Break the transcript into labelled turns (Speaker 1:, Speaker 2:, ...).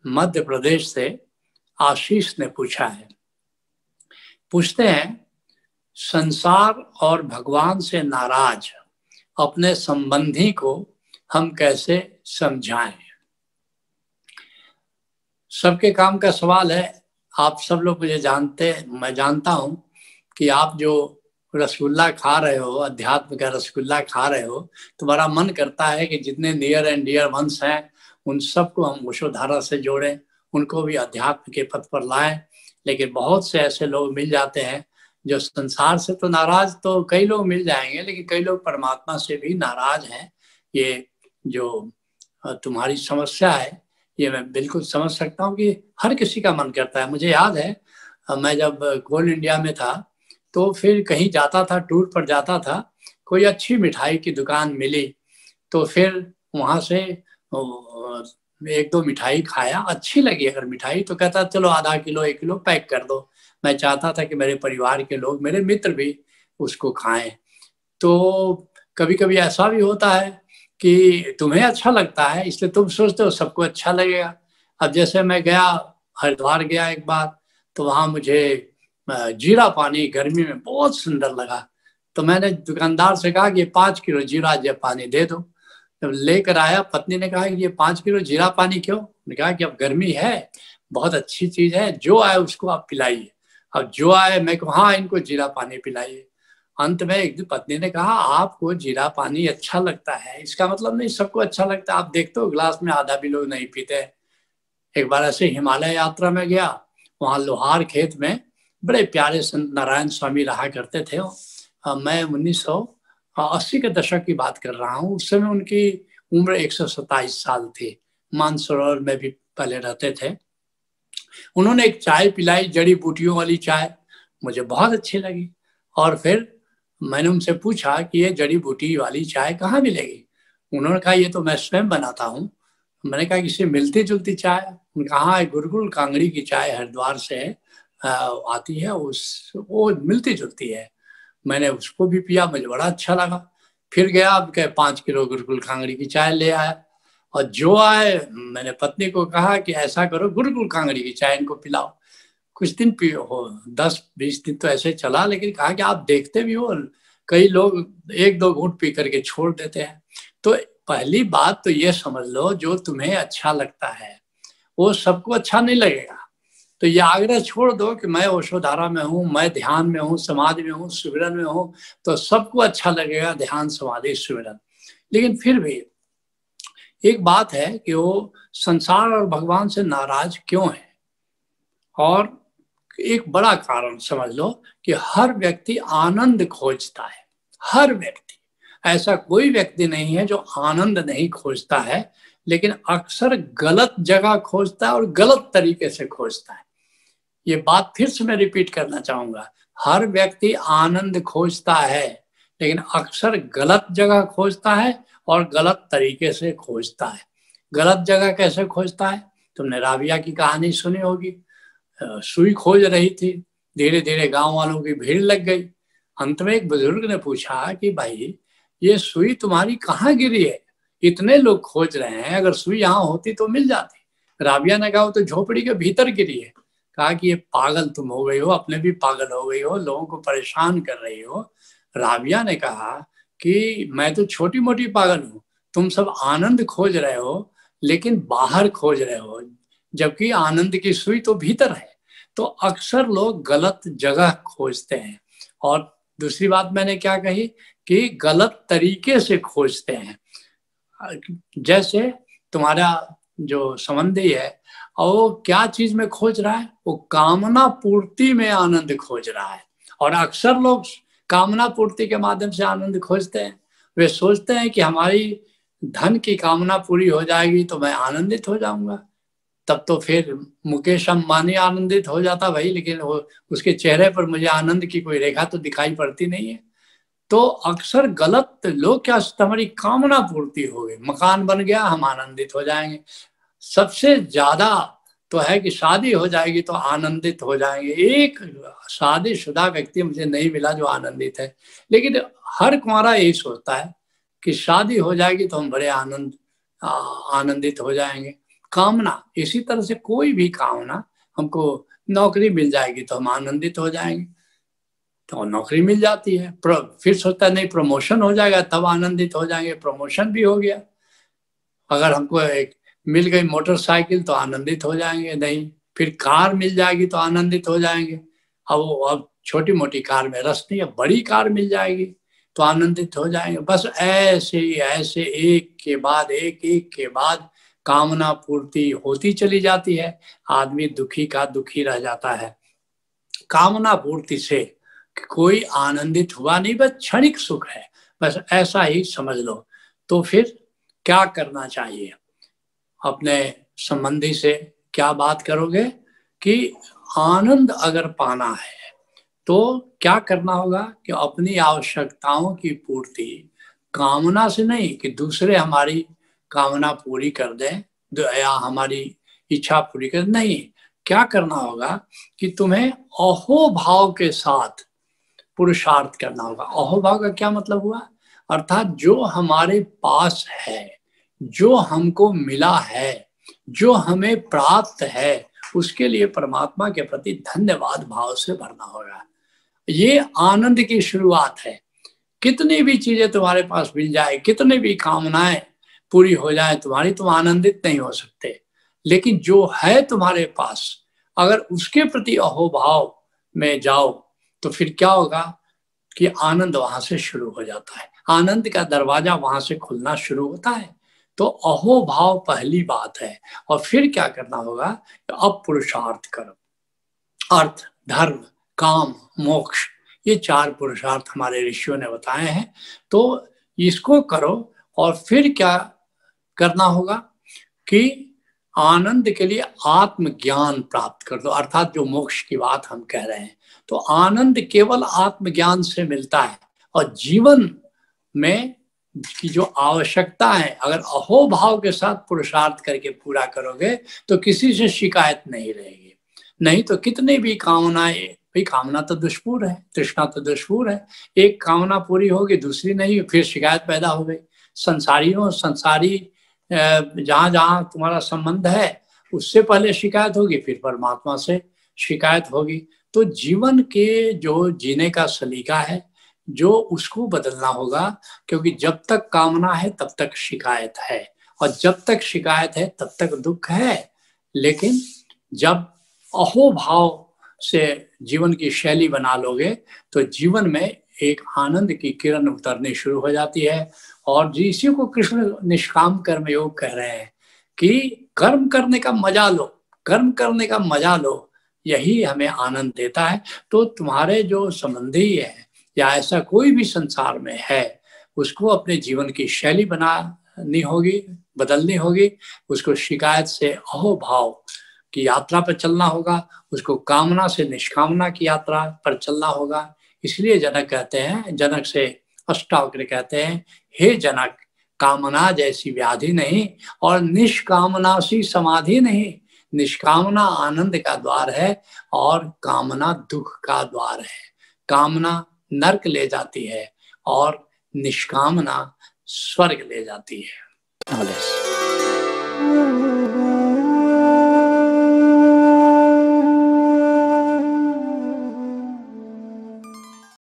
Speaker 1: मध्य प्रदेश से आशीष ने पूछा है। पूछते हैं, संसार और भगवान से नाराज अपने संबंधी को हम कैसे समझाएं। सबके काम का सवाल है। आप सब लोग मुझे जानते, मैं जानता हूं कि आप जो रसगुल्ला खा रहे हो, अध्यात्म का रसगुल्ला खा रहे हो, तो बड़ा मन करता है कि जितने नियर एंड डियर वंस हैं उन सबको हम मुशोधारा से जोड़ें, उनको भी अध्यात्म के पथ पर लाएं। लेकिन बहुत से ऐसे लोग मिल जाते हैं जो संसार से तो नाराज, तो कई लोग मिल जाएंगे, लेकिन कई लोग परमात्मा से भी नाराज हैं। ये जो तुम्हारी समस्या है ये मैं बिल्कुल समझ सकता हूँ कि हर किसी का मन करता है। मुझे याद है मैं जब कोल इंडिया में था तो फिर कहीं जाता था, टूर पर जाता था, कोई अच्छी मिठाई की दुकान मिली तो फिर वहां से एक दो मिठाई खाया, अच्छी लगी अगर मिठाई तो कहता चलो आधा किलो 1 किलो पैक कर दो। मैं चाहता था कि मेरे परिवार के लोग, मेरे मित्र भी उसको खाएं। तो कभी कभी ऐसा भी होता है कि तुम्हें अच्छा लगता है इसलिए तुम सोचते हो सबको अच्छा लगेगा। अब जैसे मैं गया, हरिद्वार गया एक बार, तो वहां मुझे जीरा पानी गर्मी में बहुत सुंदर लगा। तो मैंने दुकानदार से कहा कि ये 5 किलो जीरा पानी दे दो। जब लेकर आया, पत्नी ने कहा कि ये 5 किलो जीरा पानी क्यों? मैंने कहा कि अब गर्मी है, बहुत अच्छी चीज है, जो आए उसको आप पिलाइए। अब जो आए मैं कहूँ हाँ इनको जीरा पानी पिलाइए। अंत में एक दिन पत्नी ने कहा आपको जीरा पानी अच्छा लगता है, इसका मतलब नहीं सबको अच्छा लगता है। आप देखते हो गिलास में आधा भी लोग नहीं पीते। एक बार ऐसे हिमालय यात्रा में गया, वहां लोहार खेत में बड़े प्यारे संत नारायण स्वामी रहा करते थे। मैं 1980 के दशक की बात कर रहा हूँ। उस समय उनकी उम्र 127 साल थी। मानसरोवर में भी पहले रहते थे। उन्होंने एक चाय पिलाई, जड़ी बूटियों वाली चाय, मुझे बहुत अच्छी लगी। और फिर मैंने उनसे पूछा कि ये जड़ी बूटी वाली चाय कहाँ मिलेगी? उन्होंने कहा ये तो मैं स्वयं बनाता हूँ। मैंने कहा किसी मिलती जुलती चाय? उन्होंने कहा हाँ, गुरुकुल कांगड़ी की चाय हरिद्वार से आती है, वो मिलती जुलती है। मैंने उसको भी पिया, मुझे बड़ा अच्छा लगा। फिर गया, अब क्या 5 किलो गुरुकुल कांगड़ी की चाय ले आया। और जो आए मैंने पत्नी को कहा कि ऐसा करो गुरुकुल कांगड़ी की चाय इनको पिलाओ। कुछ दिन पियो हो, 10-20 दिन तो ऐसे चला, लेकिन कहा कि आप देखते भी हो कई लोग 1-2 घूंट पी करके छोड़ देते हैं। तो पहली बात तो ये समझ लो, जो तुम्हें अच्छा लगता है वो सबको अच्छा नहीं लगेगा। तो ये आग्रह छोड़ दो कि मैं ओशोधारा में हूँ, मैं ध्यान में हूँ, समाधि में हूँ, सुमिरन में हूँ, तो सबको अच्छा लगेगा ध्यान समाधि सुमिरन। लेकिन फिर भी एक बात है कि वो संसार और भगवान से नाराज क्यों है। और एक बड़ा कारण समझ लो कि हर व्यक्ति आनंद खोजता है। हर व्यक्ति, ऐसा कोई व्यक्ति नहीं है जो आनंद नहीं खोजता है, लेकिन अक्सर गलत जगह खोजता है और गलत तरीके से खोजता है। ये बात फिर से मैं रिपीट करना चाहूंगा, हर व्यक्ति आनंद खोजता है, लेकिन अक्सर गलत जगह खोजता है और गलत तरीके से खोजता है। गलत जगह कैसे खोजता है? तुमने राबिया की कहानी सुनी होगी। सुई खोज रही थी, धीरे धीरे गांव वालों की भीड़ लग गई। अंत में एक बुजुर्ग ने पूछा कि भाई ये सुई तुम्हारी कहाँ गिरी है? इतने लोग खोज रहे हैं, अगर सुई यहाँ होती तो मिल जाती। राबिया ने कहा तो झोपड़ी के भीतर गिरी है। कहा कि ये पागल तुम हो गई हो, अपने भी पागल हो गई हो, लोगों को परेशान कर रही हो। राबिया ने कहा कि मैं तो छोटी मोटी पागल हूँ, तुम सब आनंद खोज रहे हो लेकिन बाहर खोज रहे हो, जबकि आनंद की सुई तो भीतर है। तो अक्सर लोग गलत जगह खोजते हैं। और दूसरी बात मैंने क्या कही कि गलत तरीके से खोजते हैं। जैसे तुम्हारा जो संबंधी है और वो क्या चीज में खोज रहा है? वो कामना पूर्ति में आनंद खोज रहा है। और अक्सर लोग कामना पूर्ति के माध्यम से आनंद खोजते हैं। वे सोचते हैं कि हमारी धन की कामना पूरी हो जाएगी तो मैं आनंदित हो जाऊंगा। तब तो फिर मुकेश अंबानी आनंदित हो जाता भाई, लेकिन वो उसके चेहरे पर मुझे आनंद की कोई रेखा तो दिखाई पड़ती नहीं है। तो अक्सर गलत लोग क्या सोचते, हमारी कामना पूर्ति हो गई, मकान बन गया, हम आनंदित हो जाएंगे। सबसे ज्यादा तो है कि शादी हो जाएगी तो आनंदित हो जाएंगे। एक शादीशुदा व्यक्ति मुझे नहीं मिला जो आनंदित है। लेकिन हर कुंवारा यही सोचता है कि शादी हो जाएगी तो हम बड़े आनंदित हो जाएंगे। कामना, इसी तरह से कोई भी कामना, हमको नौकरी मिल जाएगी तो हम आनंदित हो जाएंगे, तो नौकरी मिल जाती है। फिर सोचता है नहीं प्रमोशन हो जाएगा तब आनंदित हो जाएंगे, प्रमोशन भी हो गया। अगर हमको एक मिल गई मोटरसाइकिल तो आनंदित हो जाएंगे, नहीं फिर कार मिल जाएगी तो आनंदित हो जाएंगे। अब छोटी मोटी कार में रस नहीं है, बड़ी कार मिल जाएगी तो आनंदित हो जाएंगे। बस ऐसे ही ऐसे एक के बाद एक के बाद कामना पूर्ति होती चली जाती है। आदमी दुखी का दुखी रह जाता है। कामना पूर्ति से कोई आनंदित हुआ नहीं, बस क्षणिक सुख है, बस ऐसा ही समझ लो। तो फिर क्या करना चाहिए? अपने संबंधी से क्या बात करोगे कि आनंद अगर पाना है तो क्या करना होगा कि अपनी आवश्यकताओं की पूर्ति कामना से नहीं कि दूसरे हमारी कामना पूरी कर दें या हमारी इच्छा पूरी कर, नहीं, क्या करना होगा कि तुम्हें अहोभाव के साथ पुरुषार्थ करना होगा। अहोभाव का क्या मतलब हुआ? अर्थात जो हमारे पास है, जो हमको मिला है, जो हमें प्राप्त है, उसके लिए परमात्मा के प्रति धन्यवाद भाव से भरना होगा। ये आनंद की शुरुआत है। कितनी भी चीजें तुम्हारे पास मिल जाए, कितनी भी कामनाएं पूरी हो जाए तुम्हारी, तुम आनंदित नहीं हो सकते। लेकिन जो है तुम्हारे पास, अगर उसके प्रति अहोभाव में जाओ तो फिर क्या होगा कि आनंद वहां से शुरू हो जाता है। आनंद का दरवाजा वहां से खुलना शुरू होता है। तो अहोभाव पहली बात है। और फिर क्या करना होगा? अब पुरुषार्थ करो। अर्थ, धर्म, काम, मोक्ष, ये 4 पुरुषार्थ हमारे ऋषियों ने बताए हैं। तो इसको करो। और फिर क्या करना होगा कि आनंद के लिए आत्मज्ञान प्राप्त कर दो, अर्थात जो मोक्ष की बात हम कह रहे हैं। तो आनंद केवल आत्मज्ञान से मिलता है। और जीवन में की जो आवश्यकता है, अगर अहोभाव के साथ पुरुषार्थ करके पूरा करोगे तो किसी से शिकायत नहीं रहेगी। नहीं तो कितनी भी कामनाएं, भाई कामना तो दुष्पूर है, तृष्णा तो दुष्पूर है। एक कामना पूरी होगी, दूसरी नहीं, फिर शिकायत पैदा हो गई। संसारी जहां जहां तुम्हारा संबंध है उससे पहले शिकायत होगी, फिर परमात्मा से शिकायत होगी। तो जीवन के जो जीने का सलीका है, जो उसको बदलना होगा। क्योंकि जब तक कामना है तब तक शिकायत है, और जब तक शिकायत है तब तक दुख है। लेकिन जब अहोभाव से जीवन की शैली बना लोगे तो जीवन में एक आनंद की किरण उतरनी शुरू हो जाती है। और इसी को कृष्ण निष्काम कर्म योग कह रहे हैं कि कर्म करने का मजा लो, कर्म करने का मजा लो, यही हमें आनंद देता है। तो तुम्हारे जो संबंधी है या ऐसा कोई भी संसार में है, उसको अपने जीवन की शैली बनानी होगी, बदलनी होगी। उसको शिकायत से अहोभाव की यात्रा पर चलना होगा, उसको कामना से निष्कामना की यात्रा पर चलना होगा। इसलिए जनक कहते हैं, जनक से अष्टावक्र कहते हैं, हे जनक, कामना जैसी व्याधि नहीं और निष्कामना सी समाधि नहीं। निष्कामना आनंद का द्वार है और कामना दुख का द्वार है। कामना नरक ले जाती है और निष्कामना स्वर्ग ले जाती है।